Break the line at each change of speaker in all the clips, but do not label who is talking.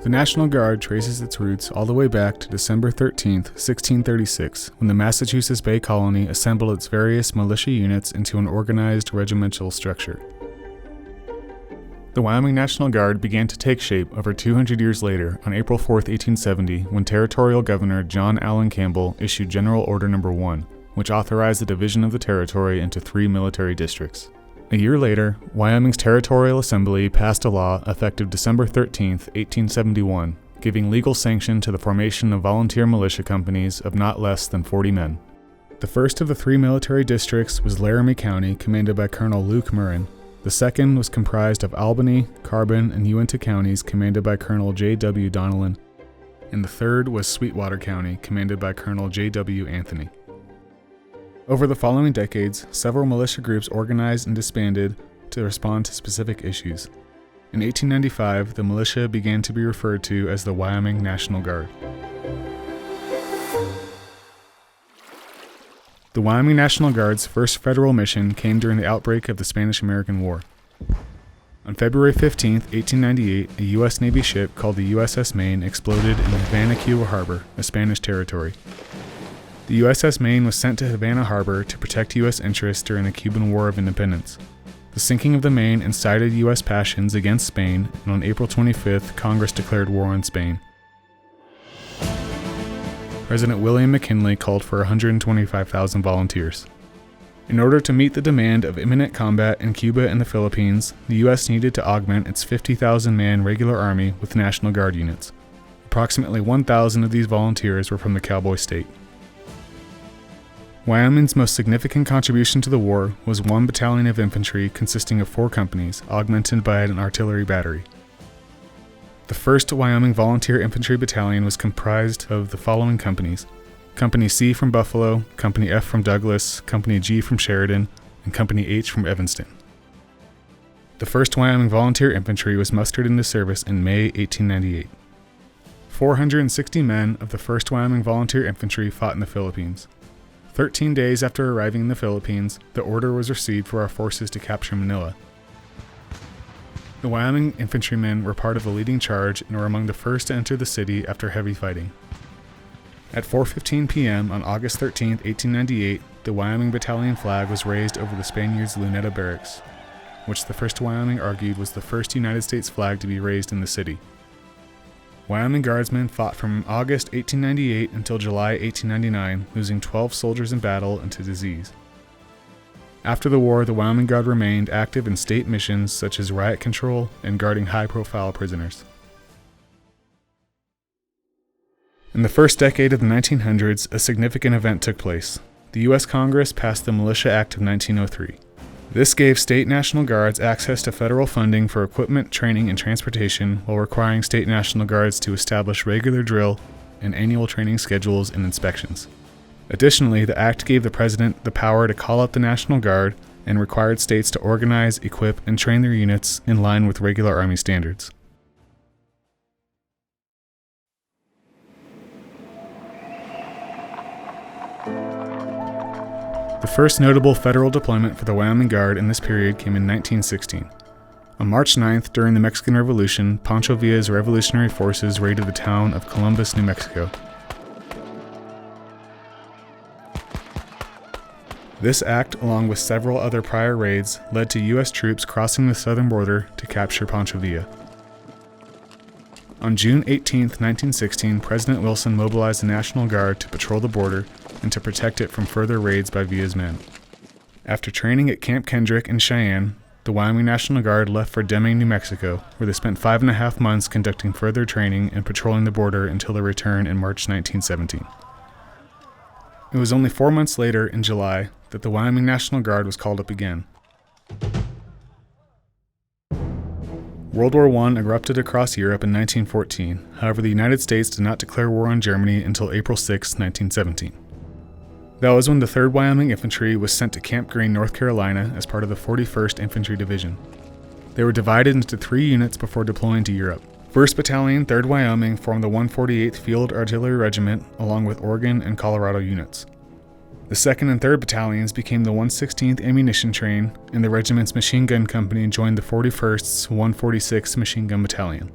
The National Guard traces its roots all the way back to December 13, 1636, when the Massachusetts Bay Colony assembled its various militia units into an organized regimental structure. The Wyoming National Guard began to take shape over 200 years later on April 4, 1870, when Territorial Governor John Allen Campbell issued General Order No. 1, which authorized the division of the territory into 3 military districts. A year later, Wyoming's Territorial Assembly passed a law effective December 13, 1871, giving legal sanction to the formation of volunteer militia companies of not less than 40 men. The first of the 3 military districts was Laramie County, commanded by Colonel Luke Murrin. The second was comprised of Albany, Carbon, and Uintah counties, commanded by Colonel J.W. Donnellan, and the third was Sweetwater County, commanded by Colonel J.W. Anthony. Over the following decades, several militia groups organized and disbanded to respond to specific issues. In 1895, the militia began to be referred to as the Wyoming National Guard. The Wyoming National Guard's first federal mission came during the outbreak of the Spanish-American War. On February 15, 1898, a U.S. Navy ship called the USS Maine exploded in Havana, Cuba Harbor, a Spanish territory. The USS Maine was sent to Havana Harbor to protect U.S. interests during the Cuban War of Independence. The sinking of the Maine incited U.S. passions against Spain, and on April 25th, Congress declared war on Spain. President William McKinley called for 125,000 volunteers. In order to meet the demand of imminent combat in Cuba and the Philippines, the U.S. needed to augment its 50,000-man regular army with National Guard units. Approximately 1,000 of these volunteers were from the Cowboy State. Wyoming's most significant contribution to the war was 1 battalion of infantry consisting of 4 companies, augmented by an artillery battery. The 1st Wyoming Volunteer Infantry Battalion was comprised of the following companies: Company C from Buffalo, Company F from Douglas, Company G from Sheridan, and Company H from Evanston. The 1st Wyoming Volunteer Infantry was mustered into service in May 1898. 460 men of the 1st Wyoming Volunteer Infantry fought in the Philippines. 13 days after arriving in the Philippines, the order was received for our forces to capture Manila. The Wyoming infantrymen were part of the leading charge and were among the first to enter the city after heavy fighting. At 4:15 p.m. on August 13, 1898, the Wyoming Battalion flag was raised over the Spaniards' Luneta Barracks, which the 1st Wyoming argued was the first United States flag to be raised in the city. Wyoming Guardsmen fought from August 1898 until July 1899, losing 12 soldiers in battle and to disease. After the war, the Wyoming Guard remained active in state missions such as riot control and guarding high-profile prisoners. In the first decade of the 1900s, a significant event took place. The U.S. Congress passed the Militia Act of 1903. This gave state National Guards access to federal funding for equipment, training, and transportation, while requiring state National Guards to establish regular drill and annual training schedules and inspections. Additionally, the act gave the president the power to call up the National Guard and required states to organize, equip, and train their units in line with regular Army standards. The first notable federal deployment for the Wyoming Guard in this period came in 1916. On March 9th, during the Mexican Revolution, Pancho Villa's revolutionary forces raided the town of Columbus, New Mexico. This act, along with several other prior raids, led to U.S. troops crossing the southern border to capture Pancho Villa. On June 18, 1916, President Wilson mobilized the National Guard to patrol the border and to protect it from further raids by Villa's men. After training at Camp Kendrick in Cheyenne, the Wyoming National Guard left for Deming, New Mexico, where they spent 5.5 months conducting further training and patrolling the border until their return in March 1917. It was only 4 months later, in July, that the Wyoming National Guard was called up again. World War I erupted across Europe in 1914. However, the United States did not declare war on Germany until April 6, 1917. That was when the 3rd Wyoming Infantry was sent to Camp Green, North Carolina as part of the 41st Infantry Division. They were divided into 3 units before deploying to Europe. 1st Battalion, 3rd Wyoming formed the 148th Field Artillery Regiment along with Oregon and Colorado units. The 2nd and 3rd Battalions became the 116th Ammunition Train, and the regiment's machine gun company joined the 41st's 146th Machine Gun Battalion.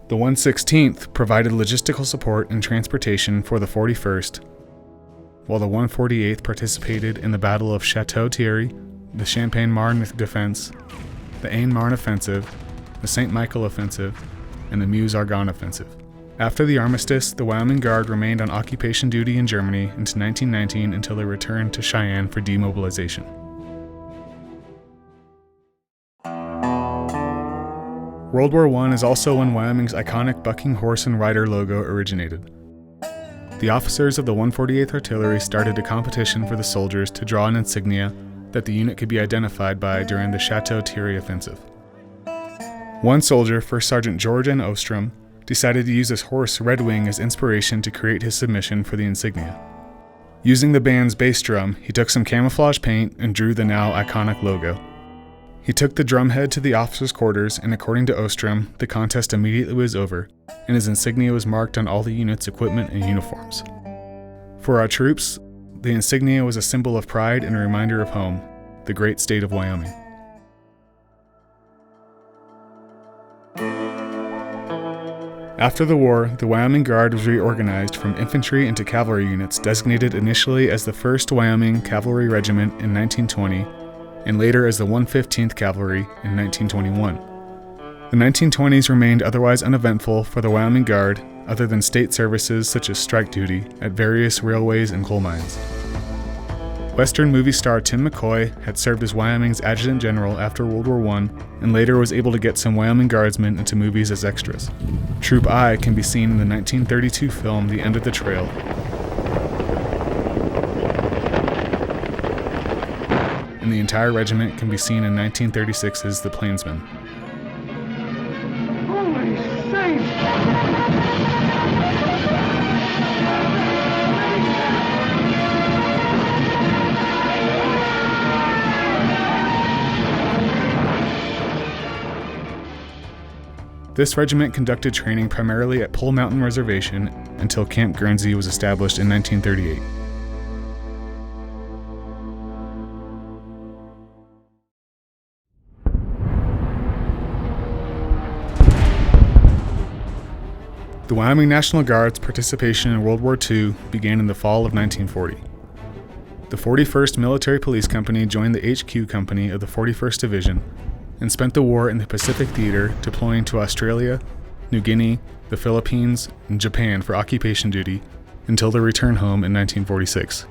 The 116th provided logistical support and transportation for the 41st, while the 148th participated in the Battle of Chateau-Thierry, the Champagne-Marne Defense, the Aisne-Marne Offensive, the St. Michael Offensive, and the Meuse-Argonne Offensive. After the armistice, the Wyoming Guard remained on occupation duty in Germany into 1919 until they returned to Cheyenne for demobilization. World War I is also when Wyoming's iconic bucking horse and rider logo originated. The officers of the 148th Artillery started a competition for the soldiers to draw an insignia that the unit could be identified by during the Chateau-Thierry offensive. One soldier, First Sergeant George N. Ostrom, decided to use his horse Red Wing as inspiration to create his submission for the insignia. Using the band's bass drum, he took some camouflage paint and drew the now iconic logo. He took the drumhead to the officers' quarters, and according to Ostrom, the contest immediately was over, and his insignia was marked on all the unit's equipment and uniforms. For our troops, the insignia was a symbol of pride and a reminder of home, the great state of Wyoming. After the war, the Wyoming Guard was reorganized from infantry into cavalry units designated initially as the 1st Wyoming Cavalry Regiment in 1920 and later as the 115th Cavalry in 1921. The 1920s remained otherwise uneventful for the Wyoming Guard, other than state services such as strike duty at various railways and coal mines. Western movie star Tim McCoy had served as Wyoming's Adjutant General after World War I and later was able to get some Wyoming Guardsmen into movies as extras. Troop I can be seen in the 1932 film The End of the Trail, and the entire regiment can be seen in 1936's The Plainsman.
Holy saints!
This regiment conducted training primarily at Pole Mountain Reservation until Camp Guernsey was established in 1938. The Wyoming National Guard's participation in World War II began in the fall of 1940. The 41st Military Police Company joined the HQ Company of the 41st Division and spent the war in the Pacific Theater, deploying to Australia, New Guinea, the Philippines, and Japan for occupation duty until their return home in 1946.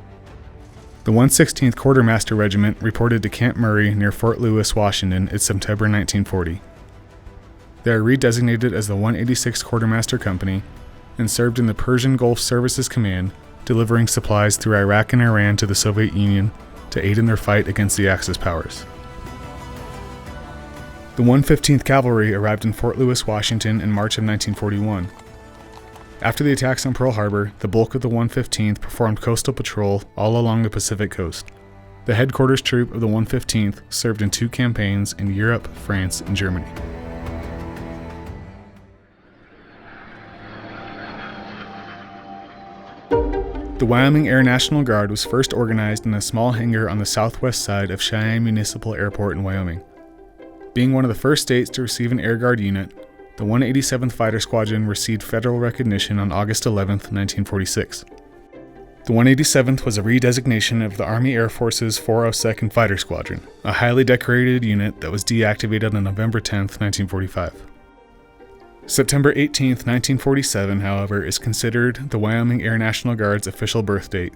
The 116th Quartermaster Regiment reported to Camp Murray near Fort Lewis, Washington in September 1940. They are redesignated as the 186th Quartermaster Company and served in the Persian Gulf Services Command, delivering supplies through Iraq and Iran to the Soviet Union to aid in their fight against the Axis powers. The 115th Cavalry arrived in Fort Lewis, Washington in March of 1941. After the attacks on Pearl Harbor, the bulk of the 115th performed coastal patrol all along the Pacific coast. The headquarters troop of the 115th served in 2 campaigns in Europe, France, and Germany. The Wyoming Air National Guard was first organized in a small hangar on the southwest side of Cheyenne Municipal Airport in Wyoming. Being one of the first states to receive an Air Guard unit, the 187th Fighter Squadron received federal recognition on August 11, 1946. The 187th was a redesignation of the Army Air Force's 402nd Fighter Squadron, a highly decorated unit that was deactivated on November 10, 1945. September 18, 1947, however, is considered the Wyoming Air National Guard's official birth date,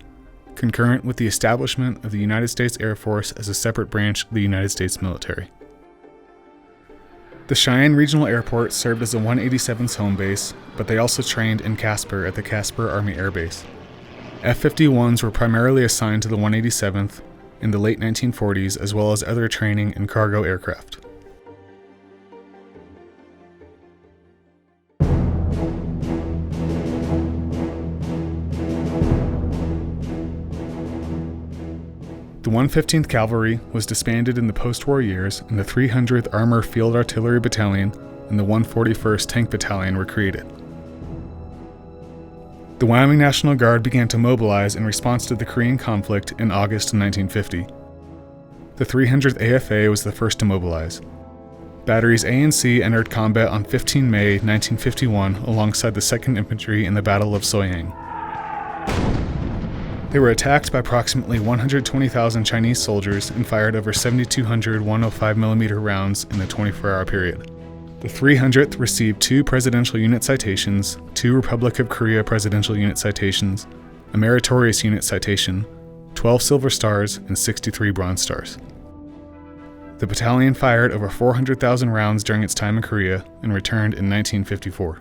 concurrent with the establishment of the United States Air Force as a separate branch of the United States military. The Cheyenne Regional Airport served as the 187th's home base, but they also trained in Casper at the Casper Army Air Base. F-51s were primarily assigned to the 187th in the late 1940s, as well as other training and cargo aircraft. The 115th Cavalry was disbanded in the post-war years, and the 300th Armor Field Artillery Battalion and the 141st Tank Battalion were created. The Wyoming National Guard began to mobilize in response to the Korean conflict in August 1950. The 300th AFA was the first to mobilize. Batteries A and C entered combat on 15 May 1951 alongside the 2nd Infantry in the Battle of Soyang. They were attacked by approximately 120,000 Chinese soldiers and fired over 7,200 105mm rounds in the 24-hour period. The 300th received 2 Presidential Unit Citations, 2 Republic of Korea Presidential Unit Citations, a Meritorious Unit Citation, 12 Silver Stars, and 63 Bronze Stars. The battalion fired over 400,000 rounds during its time in Korea and returned in 1954.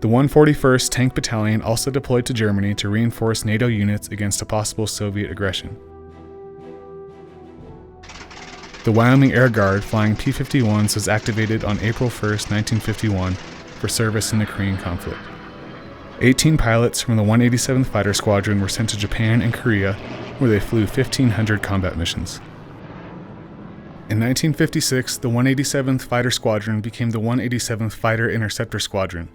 The 141st Tank Battalion also deployed to Germany to reinforce NATO units against a possible Soviet aggression. The Wyoming Air Guard flying P-51s was activated on April 1, 1951, for service in the Korean conflict. 18 pilots from the 187th Fighter Squadron were sent to Japan and Korea, where they flew 1,500 combat missions. In 1956, the 187th Fighter Squadron became the 187th Fighter Interceptor Squadron,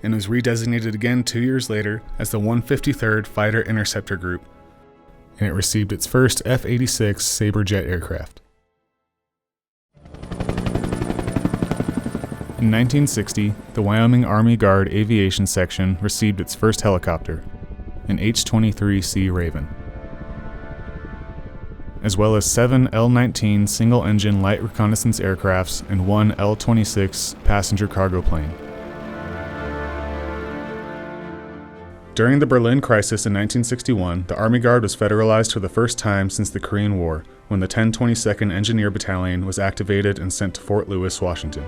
and was redesignated again 2 years later as the 153rd Fighter Interceptor Group, and it received its first F-86 Sabre jet aircraft. In 1960, the Wyoming Army Guard Aviation Section received its first helicopter, an H-23C Raven, as well as 7 L-19 single-engine light reconnaissance aircrafts and 1 L-26 passenger cargo plane. During the Berlin Crisis in 1961, the Army Guard was federalized for the first time since the Korean War, when the 1022nd Engineer Battalion was activated and sent to Fort Lewis, Washington.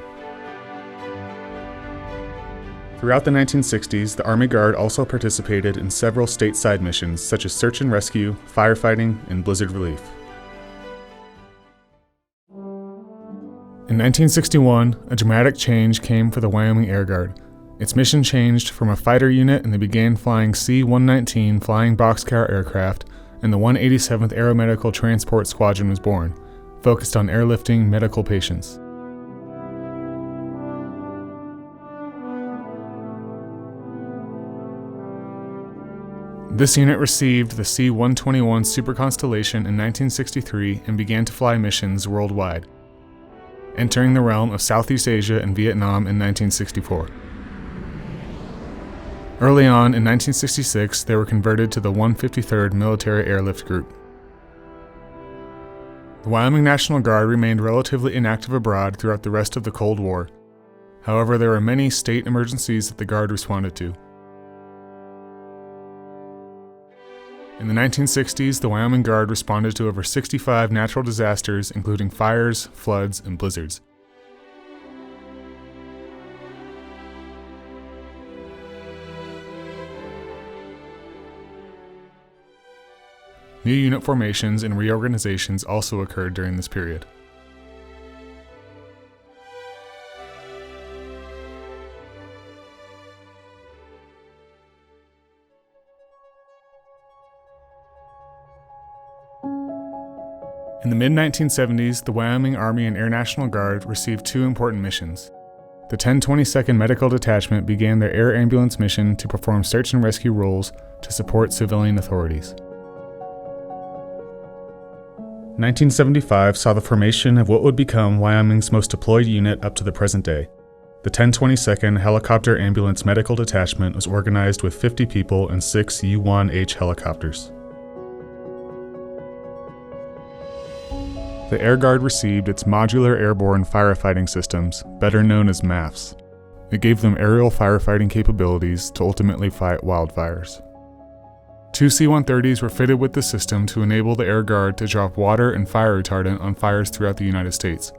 Throughout the 1960s, the Army Guard also participated in several stateside missions such as search and rescue, firefighting, and blizzard relief. In 1961, a dramatic change came for the Wyoming Air Guard. Its mission changed from a fighter unit, and they began flying C-119 flying boxcar aircraft, and the 187th Aeromedical Transport Squadron was born, focused on airlifting medical patients. This unit received the C-121 Super Constellation in 1963 and began to fly missions worldwide, entering the realm of Southeast Asia and Vietnam in 1964. Early on, in 1966, they were converted to the 153rd Military Airlift Group. The Wyoming National Guard remained relatively inactive abroad throughout the rest of the Cold War. However, there were many state emergencies that the Guard responded to. In the 1960s, the Wyoming Guard responded to over 65 natural disasters, including fires, floods, and blizzards. New unit formations and reorganizations also occurred during this period. In the mid-1970s, the Wyoming Army and Air National Guard received 2 important missions. The 1022nd Medical Detachment began their air ambulance mission to perform search and rescue roles to support civilian authorities. 1975 saw the formation of what would become Wyoming's most deployed unit up to the present day. The 1022nd Helicopter Ambulance Medical Detachment was organized with 50 people and 6 U-1H helicopters. The Air Guard received its Modular Airborne Firefighting Systems, better known as MAFs. It gave them aerial firefighting capabilities to ultimately fight wildfires. 2 C-130s were fitted with the system to enable the Air Guard to drop water and fire retardant on fires throughout the United States.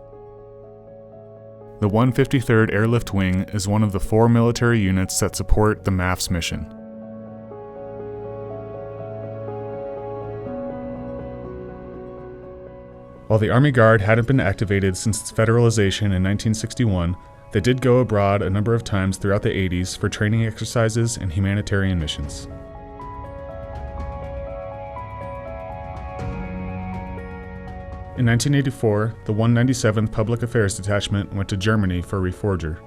The 153rd Airlift Wing is one of the 4 military units that support the MAF's mission. While the Army Guard hadn't been activated since its federalization in 1961, they did go abroad a number of times throughout the 80s for training exercises and humanitarian missions. In 1984, the 197th Public Affairs Detachment went to Germany for Reforger.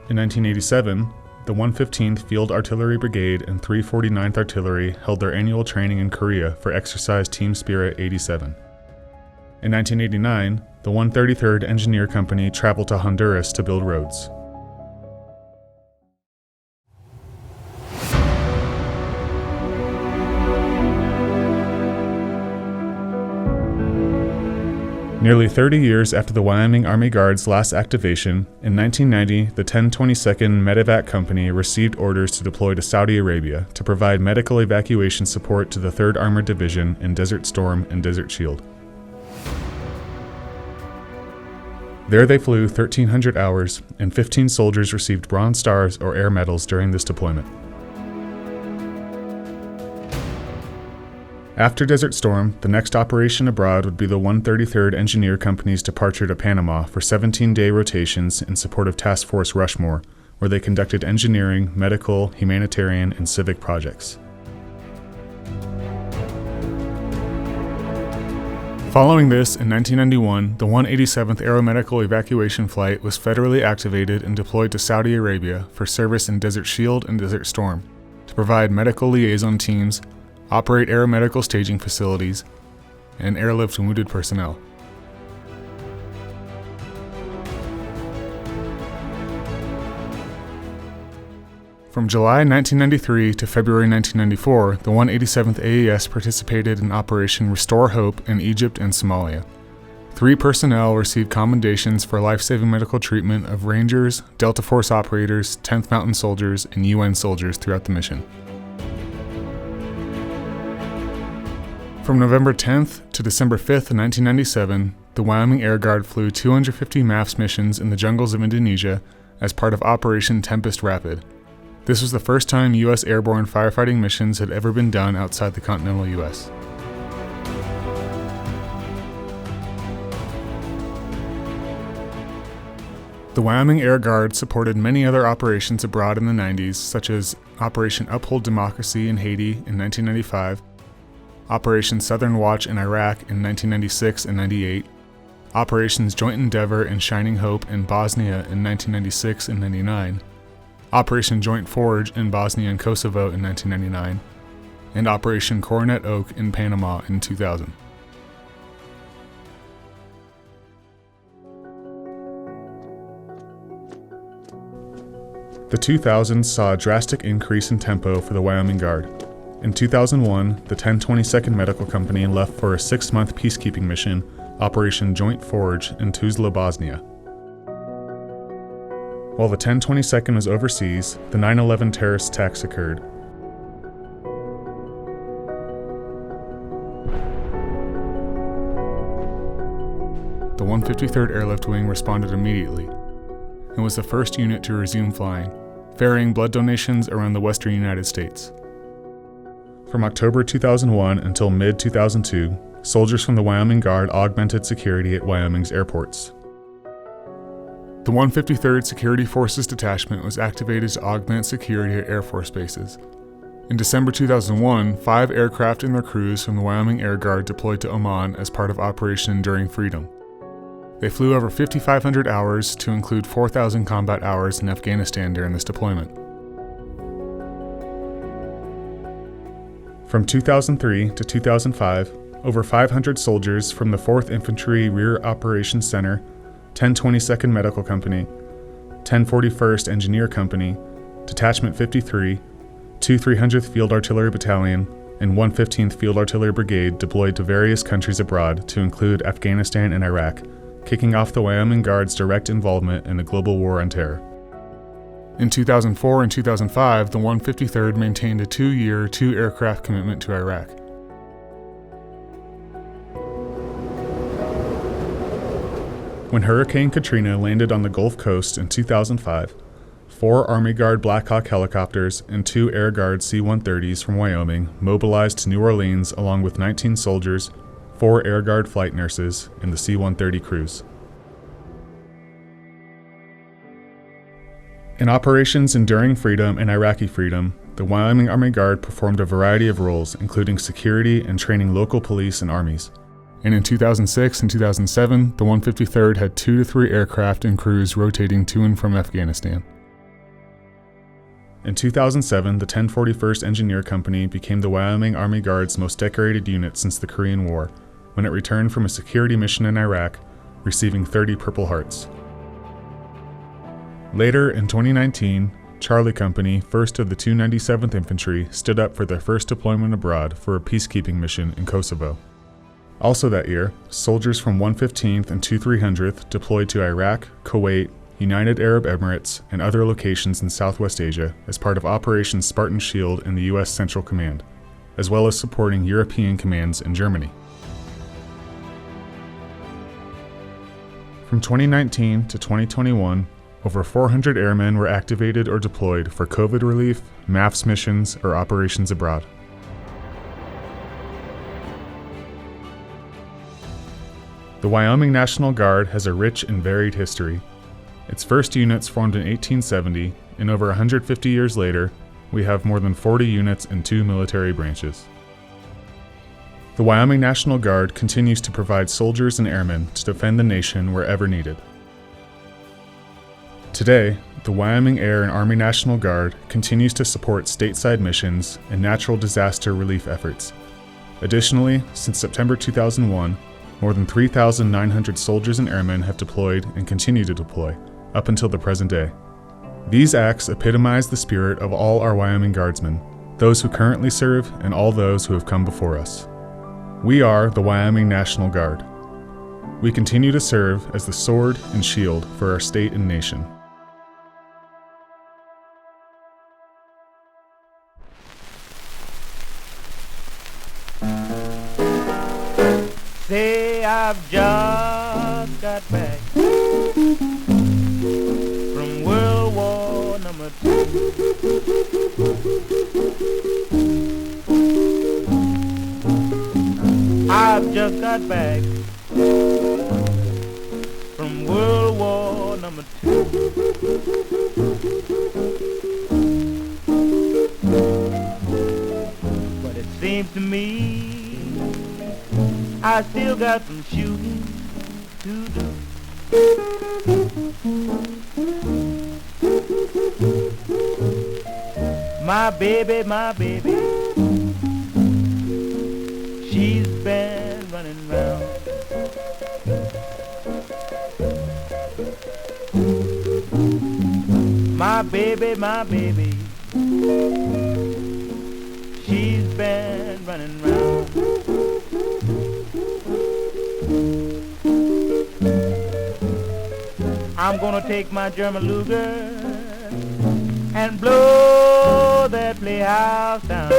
In 1987, the 115th Field Artillery Brigade and 349th Artillery held their annual training in Korea for Exercise Team Spirit 87. In 1989, the 133rd Engineer Company traveled to Honduras to build roads. Nearly 30 years after the Wyoming Army Guard's last activation, in 1990, the 1022nd Medevac Company received orders to deploy to Saudi Arabia to provide medical evacuation support to the 3rd Armored Division in Desert Storm and Desert Shield. There they flew 1,300 hours, and 15 soldiers received Bronze Stars or Air Medals during this deployment. After Desert Storm, the next operation abroad would be the 133rd Engineer Company's departure to Panama for 17-day rotations in support of Task Force Rushmore, where they conducted engineering, medical, humanitarian, and civic projects. Following this, in 1991, the 187th Aeromedical Evacuation Flight was federally activated and deployed to Saudi Arabia for service in Desert Shield and Desert Storm, to provide medical liaison teams, operate aeromedical staging facilities, and airlift wounded personnel. From July 1993 to February 1994, the 187th AES participated in Operation Restore Hope in Egypt and Somalia. 3 personnel received commendations for life-saving medical treatment of Rangers, Delta Force operators, 10th Mountain soldiers, and UN soldiers throughout the mission. From November 10th to December 5th, 1997, the Wyoming Air Guard flew 250 MAFS missions in the jungles of Indonesia as part of Operation Tempest Rapid. This was the first time U.S. airborne firefighting missions had ever been done outside the continental U.S. The Wyoming Air Guard supported many other operations abroad in the 90s, such as Operation Uphold Democracy in Haiti in 1995, Operation Southern Watch in Iraq in 1996 and 98, Operations Joint Endeavor and Shining Hope in Bosnia in 1996 and 99, Operation Joint Forge in Bosnia and Kosovo in 1999, and Operation Coronet Oak in Panama in 2000. The 2000s saw a drastic increase in tempo for the Wyoming Guard. In 2001, the 1022nd Medical Company left for a 6-month peacekeeping mission, Operation Joint Forge, in Tuzla, Bosnia. While the 1022nd was overseas, the 9/11 terrorist attacks occurred. The 153rd Airlift Wing responded immediately and was the first unit to resume flying, ferrying blood donations around the western United States. From October 2001 until mid-2002, soldiers from the Wyoming Guard augmented security at Wyoming's airports. The 153rd Security Forces Detachment was activated to augment security at Air Force bases. In December 2001, 5 aircraft and their crews from the Wyoming Air Guard deployed to Oman as part of Operation Enduring Freedom. They flew over 5,500 hours to include 4,000 combat hours in Afghanistan during this deployment. From 2003 to 2005, over 500 soldiers from the 4th Infantry Rear Operations Center, 1022nd Medical Company, 1041st Engineer Company, Detachment 53, 2 300th Field Artillery Battalion, and 115th Field Artillery Brigade deployed to various countries abroad to include Afghanistan and Iraq, kicking off the Wyoming Guard's direct involvement in the global war on terror. In 2004 and 2005, the 153rd maintained a 2-year, 2-aircraft commitment to Iraq. When Hurricane Katrina landed on the Gulf Coast in 2005, 4 Army Guard Black Hawk helicopters and 2 Air Guard C-130s from Wyoming mobilized to New Orleans along with 19 soldiers, 4 Air Guard flight nurses, and the C-130 crews. In Operations Enduring Freedom and Iraqi Freedom, the Wyoming Army Guard performed a variety of roles, including security and training local police and armies. And in 2006 and 2007, the 153rd had 2 to 3 aircraft and crews rotating to and from Afghanistan. In 2007, the 1041st Engineer Company became the Wyoming Army Guard's most decorated unit since the Korean War, when it returned from a security mission in Iraq, receiving 30 Purple Hearts. Later, in 2019, Charlie Company, 1st of the 297th Infantry, stood up for their first deployment abroad for a peacekeeping mission in Kosovo. Also that year, soldiers from 115th and 2300th deployed to Iraq, Kuwait, United Arab Emirates, and other locations in Southwest Asia as part of Operation Spartan Shield in the U.S. Central Command, as well as supporting European commands in Germany. From 2019 to 2021, over 400 airmen were activated or deployed for COVID relief, MAFS missions, or operations abroad. The Wyoming National Guard has a rich and varied history. Its first units formed in 1870, and over 150 years later, we have more than 40 units in 2 military branches. The Wyoming National Guard continues to provide soldiers and airmen to defend the nation wherever needed. Today, the Wyoming Air and Army National Guard continues to support stateside missions and natural disaster relief efforts. Additionally, since September 2001, more than 3,900 soldiers and airmen have deployed and continue to deploy, up until the present day. These acts epitomize the spirit of all our Wyoming Guardsmen, those who currently serve and all those who have come before us. We are the Wyoming National Guard. We continue to serve as the sword and shield for our state and nation.
Say I've just got back from World War Number 2. I've just got back from World War Number 2. But it seems to me I still got some shooting to do. My baby, she's been running round. My baby, she's been running round. I'm gonna take my German Luger and blow that playhouse down.